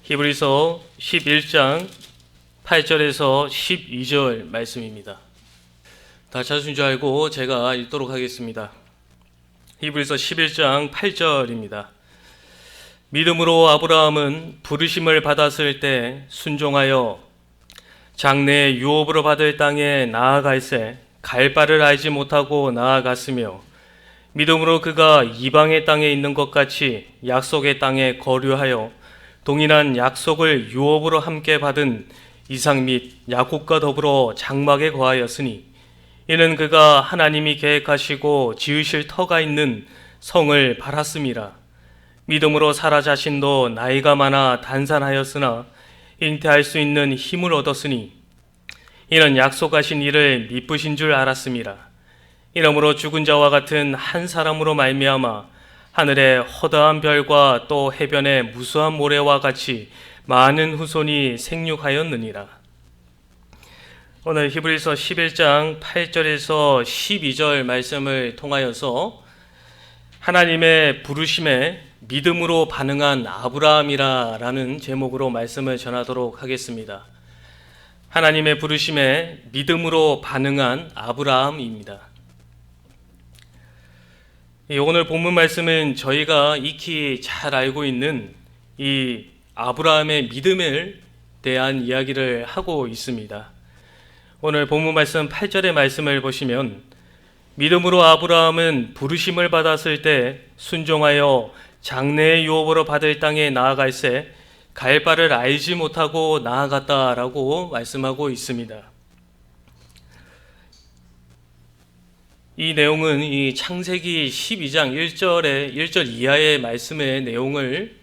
히브리서 11장 8절에서 12절 말씀입니다. 다 찾으신 줄 알고 제가 읽도록 하겠습니다. 히브리서 11장 8절입니다. 믿음으로 아브라함은 부르심을 받았을 때 순종하여 장래의 유업으로 받을 땅에 나아갈새 갈 바를 알지 못하고 나아갔으며 믿음으로 그가 이방의 땅에 있는 것 같이 약속의 땅에 거류하여 동일한 약속을 유업으로 함께 받은 이삭 및 야곱과 더불어 장막에 거하였으니 이는 그가 하나님이 계획하시고 지으실 터가 있는 성을 바랐음이라. 믿음으로 사라 자신도 나이가 많아 단산하였으나 잉태할 수 있는 힘을 얻었으니 이는 약속하신 이를 미쁘신 줄 알았음이라. 이러므로 죽은 자와 같은 한 사람으로 말미암아 하늘의 허다한 별과 또 해변의 무수한 모래와 같이 많은 후손이 생육하였느니라. 오늘 히브리서 11장 8절에서 12절 말씀을 통하여서 하나님의 부르심에 믿음으로 반응한 아브라함이라는 제목으로 말씀을 전하도록 하겠습니다. 하나님의 부르심에 믿음으로 반응한 아브라함입니다. 오늘 본문 말씀은 저희가 익히 잘 알고 있는 이 아브라함의 믿음에 대한 이야기를 하고 있습니다. 오늘 본문 말씀 8절의 말씀을 보시면 믿음으로 아브라함은 부르심을 받았을 때 순종하여 장래의 유업으로 받을 땅에 나아갈새 갈 바를 알지 못하고 나아갔다라고 말씀하고 있습니다. 이 내용은 이 창세기 12장 1절 이하의 말씀의 내용을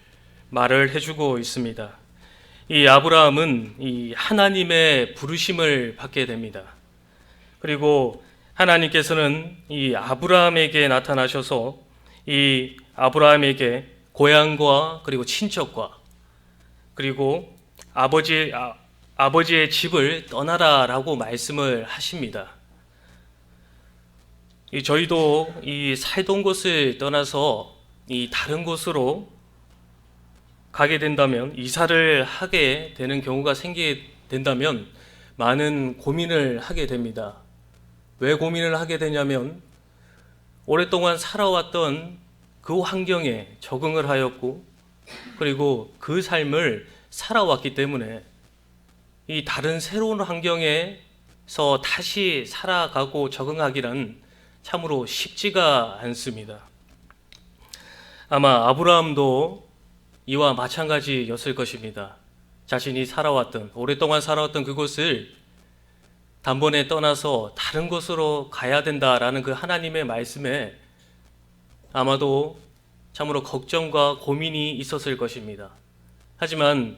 말을 해주고 있습니다. 이 아브라함은 이 하나님의 부르심을 받게 됩니다. 그리고 하나님께서는 이 아브라함에게 나타나셔서 이 아브라함에게 고향과 그리고 친척과 그리고 아버지의 집을 떠나라라고 말씀을 하십니다. 저희도 이 살던 곳을 떠나서 이 다른 곳으로 가게 된다면, 이사를 하게 되는 경우가 생기게 된다면 많은 고민을 하게 됩니다. 왜 고민을 하게 되냐면 오랫동안 살아왔던 그 환경에 적응을 하였고 그리고 그 삶을 살아왔기 때문에 이 다른 새로운 환경에서 다시 살아가고 적응하기란 참으로 쉽지가 않습니다. 아마 아브라함도 이와 마찬가지였을 것입니다. 자신이 오랫동안 살아왔던 그곳을 단번에 떠나서 다른 곳으로 가야 된다라는 그 하나님의 말씀에 아마도 참으로 걱정과 고민이 있었을 것입니다. 하지만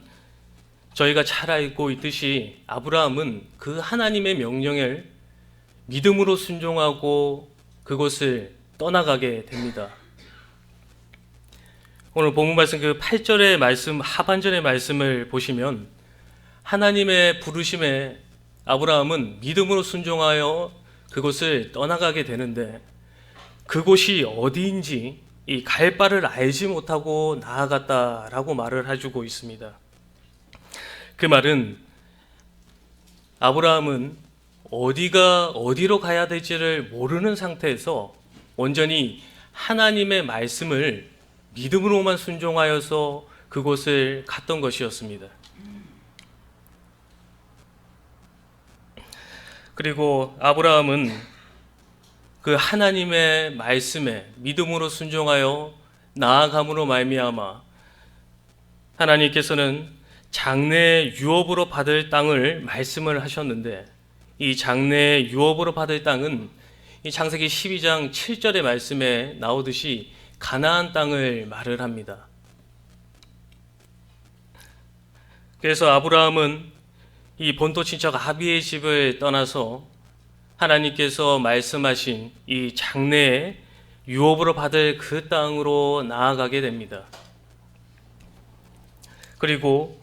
저희가 잘 알고 있듯이 아브라함은 그 하나님의 명령을 믿음으로 순종하고 그곳을 떠나가게 됩니다. 오늘 본문 말씀 그 8절의 말씀 하반절의 말씀을 보시면 하나님의 부르심에 아브라함은 믿음으로 순종하여 그곳을 떠나가게 되는데 그곳이 어디인지 이 갈 바를 알지 못하고 나아갔다라고 말을 해주고 있습니다. 그 말은 아브라함은 어디로 가야 될지를 모르는 상태에서 온전히 하나님의 말씀을 믿음으로만 순종하여서 그곳을 갔던 것이었습니다. 그리고 아브라함은 그 하나님의 말씀에 믿음으로 순종하여 나아감으로 말미암아 하나님께서는 장래의 유업으로 받을 땅을 말씀을 하셨는데 이 장래의 유업으로 받을 땅은 이 창세기 12장 7절의 말씀에 나오듯이 가나안 땅을 말을 합니다. 그래서 아브라함은 이 본토 친척 아비의 집을 떠나서 하나님께서 말씀하신 이 장래의 유업으로 받을 그 땅으로 나아가게 됩니다. 그리고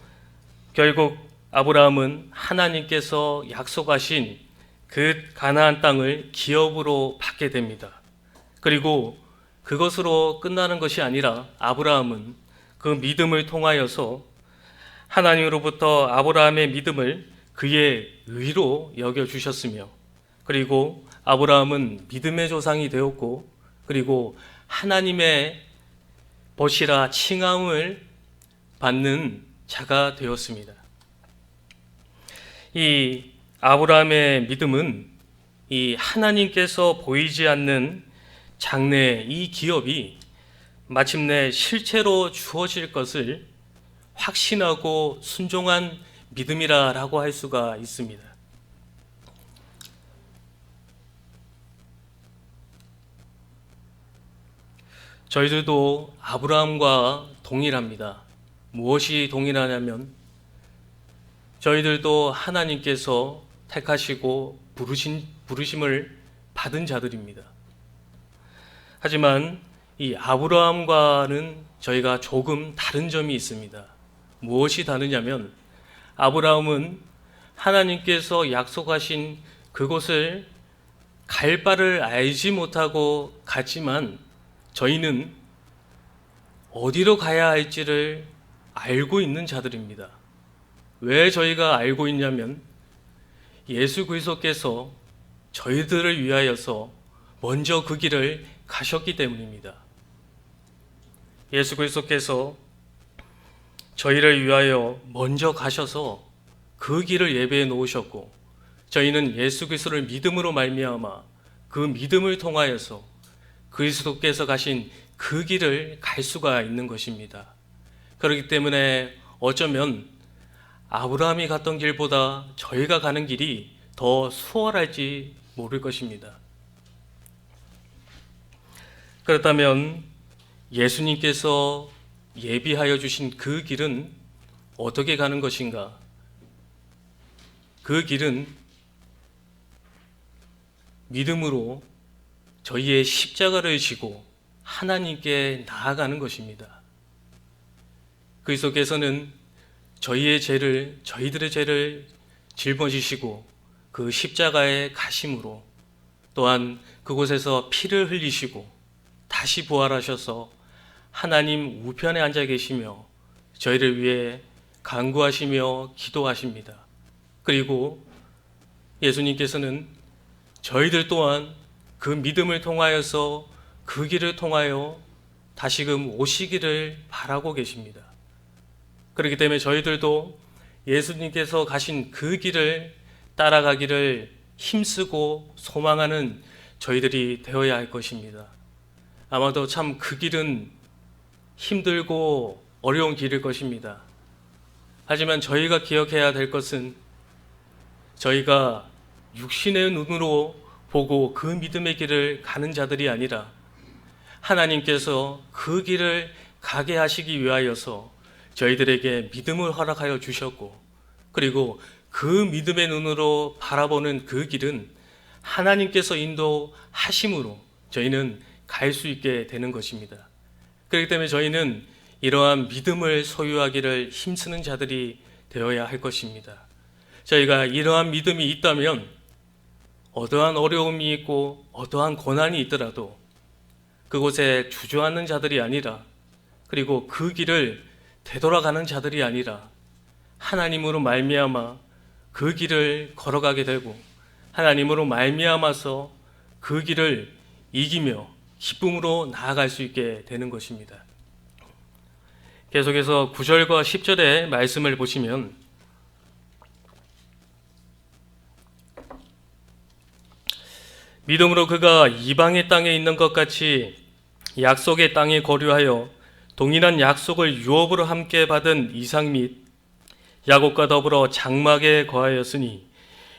결국 아브라함은 하나님께서 약속하신 그 가나안 땅을 기업으로 받게 됩니다. 그리고 그것으로 끝나는 것이 아니라 아브라함은 그 믿음을 통하여서 하나님으로부터 아브라함의 믿음을 그의 의로 여겨주셨으며, 그리고 아브라함은 믿음의 조상이 되었고, 그리고 하나님의 벗이라 칭함을 받는 자가 되었습니다. 이 아브라함의 믿음은 이 하나님께서 보이지 않는 장래의 이 기업이 마침내 실체로 주어질 것을 확신하고 순종한 믿음이라고 할 수가 있습니다. 저희들도 아브라함과 동일합니다. 무엇이 동일하냐면 저희들도 하나님께서 택하시고 부르심을 받은 자들입니다. 하지만 이 아브라함과는 저희가 조금 다른 점이 있습니다. 무엇이 다르냐면 아브라함은 하나님께서 약속하신 그곳을 갈 바를 알지 못하고 갔지만 저희는 어디로 가야 할지를 알고 있는 자들입니다. 왜 저희가 알고 있냐면 예수 그리스도께서 저희들을 위하여서 먼저 그 길을 가셨기 때문입니다. 예수 그리스도께서 저희를 위하여 먼저 가셔서 그 길을 예배해 놓으셨고, 저희는 예수 그리스도를 믿음으로 말미암아 그 믿음을 통하여서 그리스도께서 가신 그 길을 갈 수가 있는 것입니다. 그렇기 때문에 어쩌면 아브라함이 갔던 길보다 저희가 가는 길이 더 수월할지 모를 것입니다. 그렇다면 예수님께서 예비하여 주신 그 길은 어떻게 가는 것인가? 그 길은 믿음으로 저희의 십자가를 지고 하나님께 나아가는 것입니다. 그리스도께서는 저희들의 죄를 짊어지시고 그 십자가에 가심으로, 또한 그곳에서 피를 흘리시고 다시 부활하셔서 하나님 우편에 앉아 계시며 저희를 위해 간구하시며 기도하십니다. 그리고 예수님께서는 저희들 또한 그 믿음을 통하여서 그 길을 통하여 다시금 오시기를 바라고 계십니다. 그렇기 때문에 저희들도 예수님께서 가신 그 길을 따라가기를 힘쓰고 소망하는 저희들이 되어야 할 것입니다. 아마도 참 그 길은 힘들고 어려운 길일 것입니다. 하지만 저희가 기억해야 될 것은 저희가 육신의 눈으로 보고 그 믿음의 길을 가는 자들이 아니라 하나님께서 그 길을 가게 하시기 위하여서 저희들에게 믿음을 허락하여 주셨고, 그리고 그 믿음의 눈으로 바라보는 그 길은 하나님께서 인도하심으로 저희는 갈 수 있게 되는 것입니다. 그렇기 때문에 저희는 이러한 믿음을 소유하기를 힘쓰는 자들이 되어야 할 것입니다. 저희가 이러한 믿음이 있다면 어떠한 어려움이 있고 어떠한 고난이 있더라도 그곳에 주저앉는 자들이 아니라, 그리고 그 길을 되돌아가는 자들이 아니라 하나님으로 말미암아 그 길을 걸어가게 되고 하나님으로 말미암아서 그 길을 이기며 기쁨으로 나아갈 수 있게 되는 것입니다. 계속해서 9절과 10절의 말씀을 보시면 믿음으로 그가 이방의 땅에 있는 것 같이 약속의 땅에 거류하여 동일한 약속을 유업으로 함께 받은 이삭 및 야곱과 더불어 장막에 거하였으니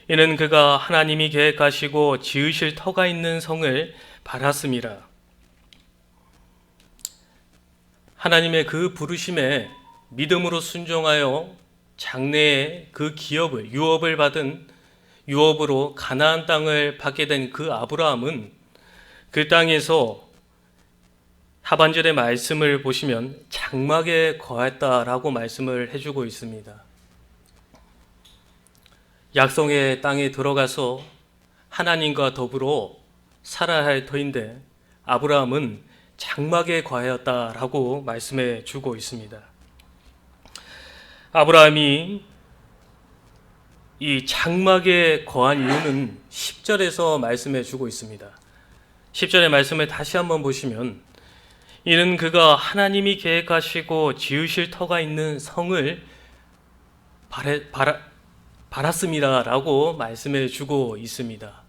이는 그가 하나님이 계획하시고 지으실 터가 있는 성을 바랐음이라. 하나님의 그 부르심에 믿음으로 순종하여 장래에 그 기업을 유업을 받은 유업으로 가나안 땅을 받게 된 그 아브라함은 그 땅에서 하반절의 말씀을 보시면 장막에 거했다라고 말씀을 해주고 있습니다. 약속의 땅에 들어가서 하나님과 더불어 살아야 할 터인데 아브라함은 장막에 거하였다라고 말씀해 주고 있습니다. 아브라함이 이 장막에 거한 이유는 10절에서 말씀해 주고 있습니다. 10절의 말씀을 다시 한번 보시면, 이는 그가 하나님이 계획하시고 지으실 터가 있는 성을 바랐습니다 라고 말씀해 주고 있습니다.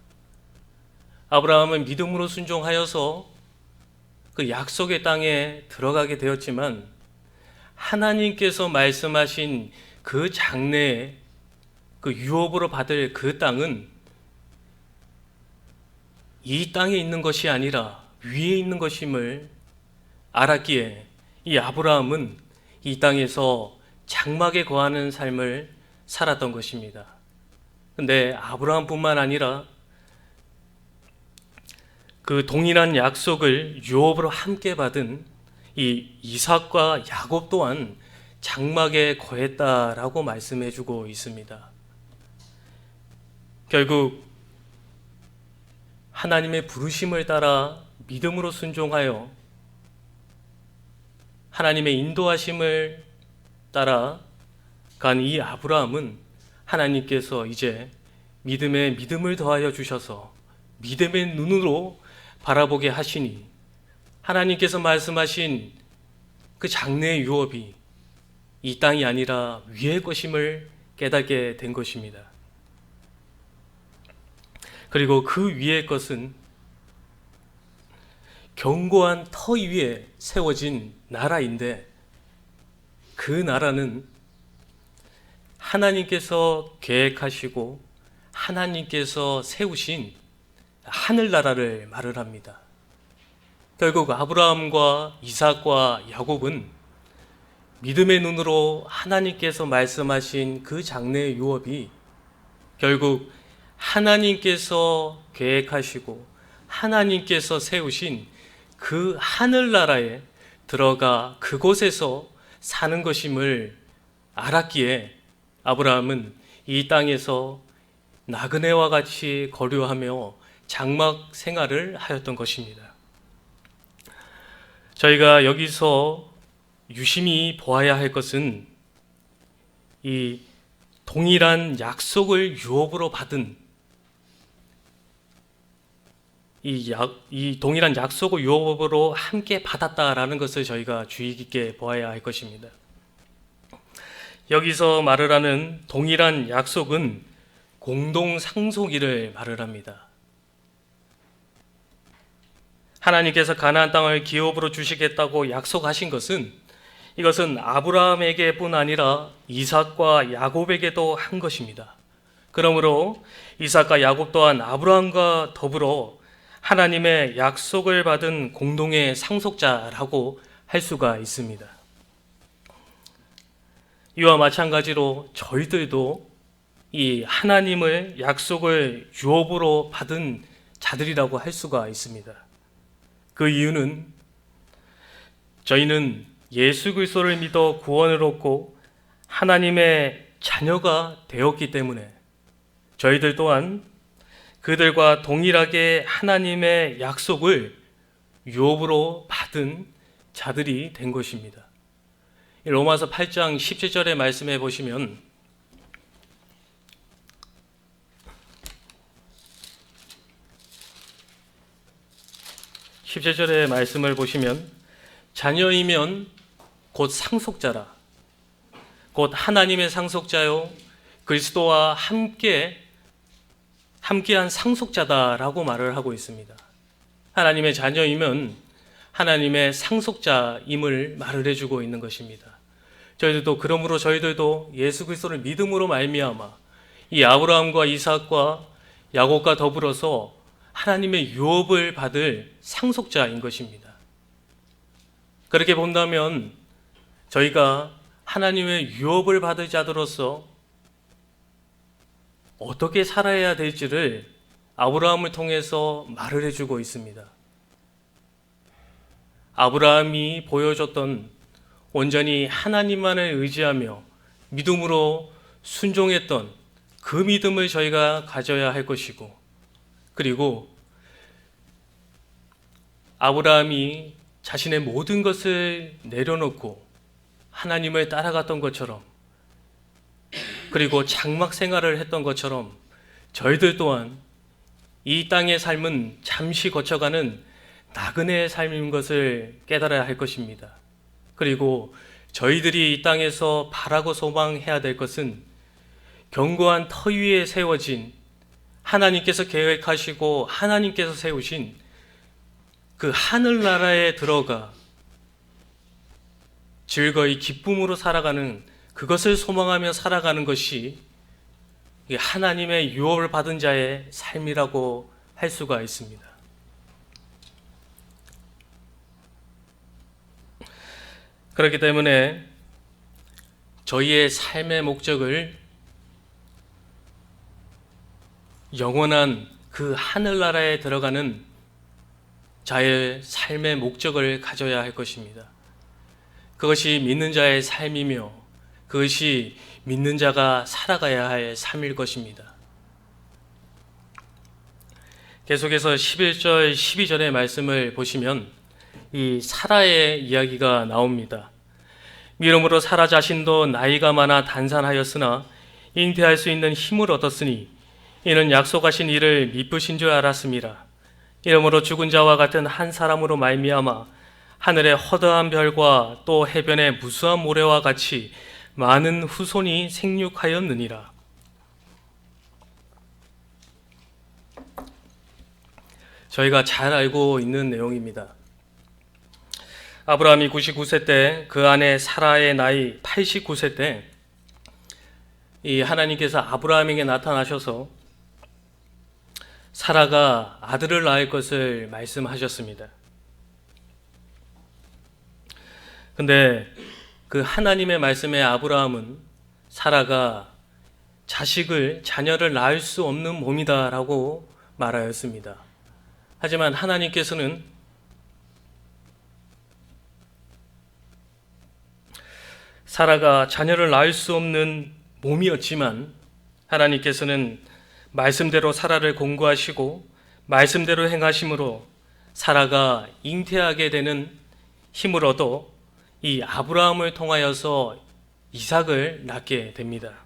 아브라함은 믿음으로 순종하여서 그 약속의 땅에 들어가게 되었지만, 하나님께서 말씀하신 그 장래에 그 유업으로 받을 그 땅은 이 땅에 있는 것이 아니라 위에 있는 것임을 알았기에 이 아브라함은 이 땅에서 장막에 거하는 삶을 살았던 것입니다. 근데 아브라함뿐만 아니라 그 동일한 약속을 유업으로 함께 받은 이 이삭과 야곱 또한 장막에 거했다라고 말씀해 주고 있습니다. 결국 하나님의 부르심을 따라 믿음으로 순종하여 하나님의 인도하심을 따라 간 이 아브라함은 하나님께서 이제 믿음에 믿음을 더하여 주셔서 믿음의 눈으로 바라보게 하시니, 하나님께서 말씀하신 그 장래의 유업이 이 땅이 아니라 위의 것임을 깨닫게 된 것입니다. 그리고 그 위의 것은 견고한 터 위에 세워진 나라인데, 그 나라는 하나님께서 계획하시고 하나님께서 세우신 하늘나라를 말을 합니다. 결국 아브라함과 이삭과 야곱은 믿음의 눈으로 하나님께서 말씀하신 그 장래의 유업이 결국 하나님께서 계획하시고 하나님께서 세우신 그 하늘나라에 들어가 그곳에서 사는 것임을 알았기에 아브라함은 이 땅에서 나그네와 같이 거류하며 장막 생활을 하였던 것입니다. 저희가 여기서 유심히 보아야 할 것은 이 동일한 약속을 유업으로 받은 이 동일한 약속을 유업으로 함께 받았다라는 것을 저희가 주의 깊게 보아야 할 것입니다. 여기서 말을 하는 동일한 약속은 공동 상속일을 말을 합니다. 하나님께서 가나안 땅을 기업으로 주시겠다고 약속하신 것은, 이것은 아브라함에게뿐 아니라 이삭과 야곱에게도 한 것입니다. 그러므로 이삭과 야곱 또한 아브라함과 더불어 하나님의 약속을 받은 공동의 상속자라고 할 수가 있습니다. 이와 마찬가지로 저희들도 이 하나님의 약속을 유업으로 받은 자들이라고 할 수가 있습니다. 그 이유는 저희는 예수 그리스도를 믿어 구원을 얻고 하나님의 자녀가 되었기 때문에 저희들 또한 그들과 동일하게 하나님의 약속을 유업으로 받은 자들이 된 것입니다. 로마서 8장 17절의 말씀해 보시면, 자녀이면 곧 상속자라, 곧 하나님의 상속자요 그리스도와 함께한 상속자다라고 말을 하고 있습니다. 하나님의 자녀이면 하나님의 상속자임을 말을 해주고 있는 것입니다. 그러므로 저희들도 예수 그리스도를 믿음으로 말미암아 이 아브라함과 이삭과 야곱과 더불어서 하나님의 유업을 받을 상속자인 것입니다. 그렇게 본다면 저희가 하나님의 유업을 받을 자들로서 어떻게 살아야 될지를 아브라함을 통해서 말을 해주고 있습니다. 아브라함이 보여줬던 온전히 하나님만을 의지하며 믿음으로 순종했던 그 믿음을 저희가 가져야 할 것이고, 그리고 아브라함이 자신의 모든 것을 내려놓고 하나님을 따라갔던 것처럼 그리고 장막 생활을 했던 것처럼 저희들 또한 이 땅의 삶은 잠시 거쳐가는 나그네의 삶인 것을 깨달아야 할 것입니다. 그리고 저희들이 이 땅에서 바라고 소망해야 될 것은 견고한 터 위에 세워진 하나님께서 계획하시고 하나님께서 세우신 그 하늘나라에 들어가 즐거이 기쁨으로 살아가는, 그것을 소망하며 살아가는 것이 하나님의 유업을 받은 자의 삶이라고 할 수가 있습니다. 그렇기 때문에 저희의 삶의 목적을 영원한 그 하늘나라에 들어가는 자의 삶의 목적을 가져야 할 것입니다. 그것이 믿는 자의 삶이며 그것이 믿는 자가 살아가야 할 삶일 것입니다. 계속해서 11절, 12절의 말씀을 보시면 이 사라의 이야기가 나옵니다. 미름으로 사라 자신도 나이가 많아 단산하였으나 잉태할 수 있는 힘을 얻었으니 이는 약속하신 이를 미쁘신 줄 알았습니다. 이러므로 죽은 자와 같은 한 사람으로 말미암아 하늘의 허다한 별과 또 해변의 무수한 모래와 같이 많은 후손이 생육하였느니라. 저희가 잘 알고 있는 내용입니다. 아브라함이 99세 때, 그 아내 사라의 나이 89세 때 이 하나님께서 아브라함에게 나타나셔서 사라가 아들을 낳을 것을 말씀하셨습니다. 근데 그 하나님의 말씀에 아브라함은 사라가 자녀를 낳을 수 없는 몸이다라고 말하였습니다. 하지만 하나님께서는 사라가 자녀를 낳을 수 없는 몸이었지만 하나님께서는 말씀대로 사라를 공고하시고 말씀대로 행하심으로 사라가 잉태하게 되는 힘을 얻어 이 아브라함을 통하여서 이삭을 낳게 됩니다.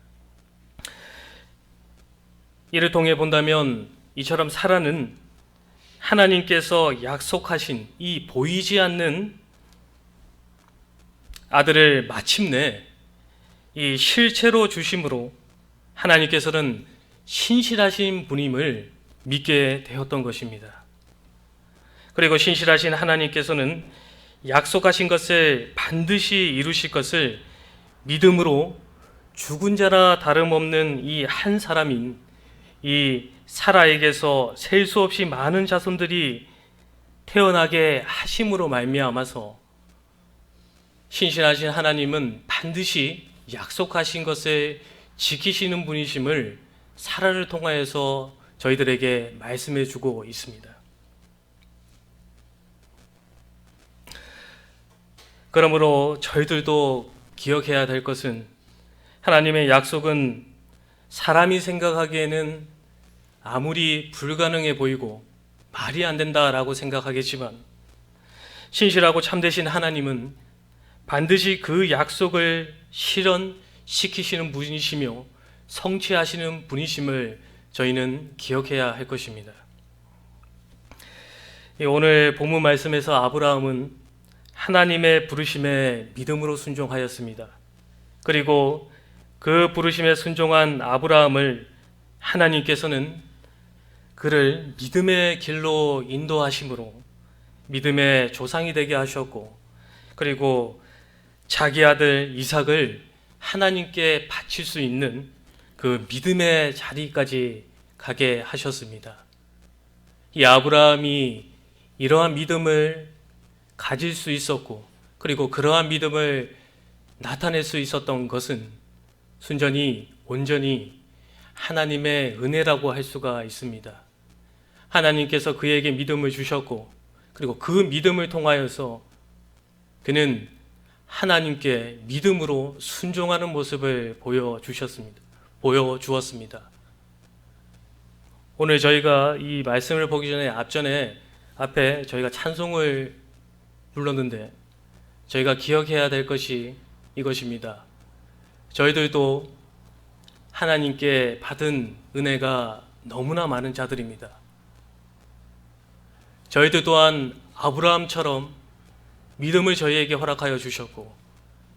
이를 통해 본다면 이처럼 사라는 하나님께서 약속하신 이 보이지 않는 아들을 마침내 이 실체로 주심으로 하나님께서는 신실하신 분임을 믿게 되었던 것입니다. 그리고 신실하신 하나님께서는 약속하신 것을 반드시 이루실 것을 믿음으로 죽은 자라 다름없는 이 한 사람인 이 사라에게서 셀 수 없이 많은 자손들이 태어나게 하심으로 말미암아서 신실하신 하나님은 반드시 약속하신 것을 지키시는 분이심을 사라를 통하여서 저희들에게 말씀해 주고 있습니다. 그러므로 저희들도 기억해야 될 것은 하나님의 약속은 사람이 생각하기에는 아무리 불가능해 보이고 말이 안 된다라고 생각하겠지만 신실하고 참되신 하나님은 반드시 그 약속을 실현시키시는 분이시며 성취하시는 분이심을 저희는 기억해야 할 것입니다. 오늘 본문 말씀에서 아브라함은 하나님의 부르심에 믿음으로 순종하였습니다. 그리고 그 부르심에 순종한 아브라함을 하나님께서는 그를 믿음의 길로 인도하심으로 믿음의 조상이 되게 하셨고, 그리고 자기 아들 이삭을 하나님께 바칠 수 있는 그 믿음의 자리까지 가게 하셨습니다. 이 아브라함이 이러한 믿음을 가질 수 있었고, 그리고 그러한 믿음을 나타낼 수 있었던 것은 순전히 온전히 하나님의 은혜라고 할 수가 있습니다. 하나님께서 그에게 믿음을 주셨고, 그리고 그 믿음을 통하여서 그는 하나님께 믿음으로 순종하는 모습을 보여주었습니다. 오늘 저희가 이 말씀을 보기 전에 앞에 저희가 찬송을 불렀는데 저희가 기억해야 될 것이 이것입니다. 저희들도 하나님께 받은 은혜가 너무나 많은 자들입니다. 저희들 또한 아브라함처럼 믿음을 저희에게 허락하여 주셨고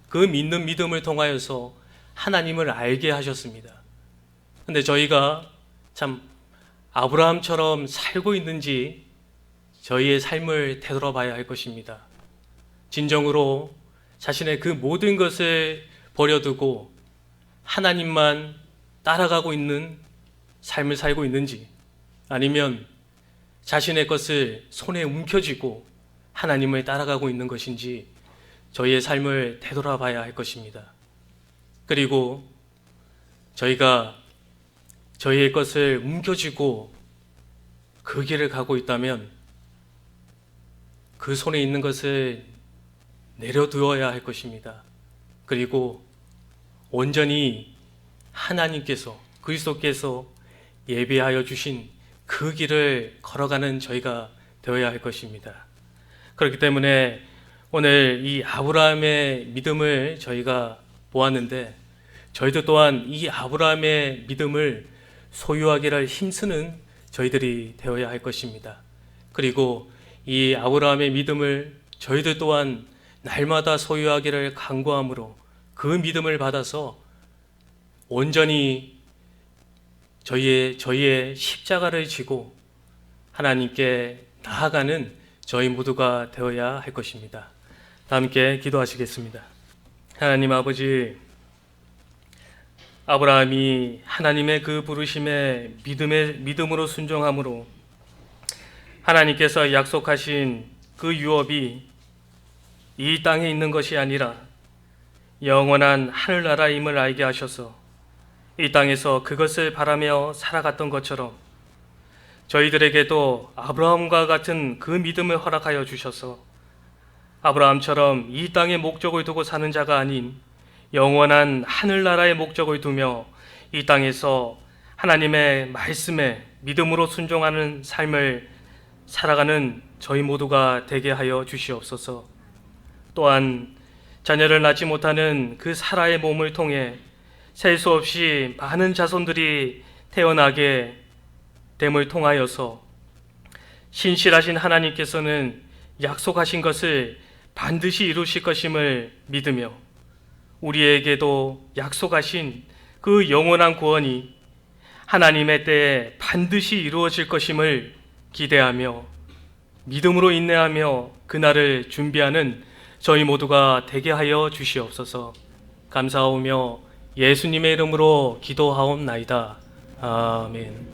그 믿는 믿음을 통하여서 하나님을 알게 하셨습니다. 근데 저희가 참 아브라함처럼 살고 있는지 저희의 삶을 되돌아봐야 할 것입니다. 진정으로 자신의 그 모든 것을 버려두고 하나님만 따라가고 있는 삶을 살고 있는지, 아니면 자신의 것을 손에 움켜쥐고 하나님을 따라가고 있는 것인지 저희의 삶을 되돌아봐야 할 것입니다. 그리고 저희가 저희의 것을 움켜쥐고 그 길을 가고 있다면 그 손에 있는 것을 내려두어야 할 것입니다. 그리고 온전히 하나님께서, 그리스도께서 예비하여 주신 그 길을 걸어가는 저희가 되어야 할 것입니다. 그렇기 때문에 오늘 이 아브라함의 믿음을 저희가 보았는데, 저희도 또한 이 아브라함의 믿음을 소유하기를 힘쓰는 저희들이 되어야 할 것입니다. 그리고 이 아브라함의 믿음을 저희들 또한 날마다 소유하기를 간구함으로 그 믿음을 받아서 온전히 저희의 십자가를 지고 하나님께 나아가는 저희 모두가 되어야 할 것입니다. 다 함께 기도하시겠습니다. 하나님 아버지, 아브라함이 하나님의 그 부르심에 믿음으로 순종함으로 하나님께서 약속하신 그 유업이 이 땅에 있는 것이 아니라 영원한 하늘나라임을 알게 하셔서 이 땅에서 그것을 바라며 살아갔던 것처럼 저희들에게도 아브라함과 같은 그 믿음을 허락하여 주셔서 아브라함처럼 이 땅에 목적을 두고 사는 자가 아닌 영원한 하늘나라의 목적을 두며 이 땅에서 하나님의 말씀에 믿음으로 순종하는 삶을 살아가는 저희 모두가 되게 하여 주시옵소서. 또한 자녀를 낳지 못하는 그 사라의 몸을 통해 셀 수 없이 많은 자손들이 태어나게 됨을 통하여서 신실하신 하나님께서는 약속하신 것을 반드시 이루실 것임을 믿으며 우리에게도 약속하신 그 영원한 구원이 하나님의 때에 반드시 이루어질 것임을 기대하며 믿음으로 인내하며 그날을 준비하는 저희 모두가 되게 하여 주시옵소서. 감사하오며 예수님의 이름으로 기도하옵나이다. 아멘.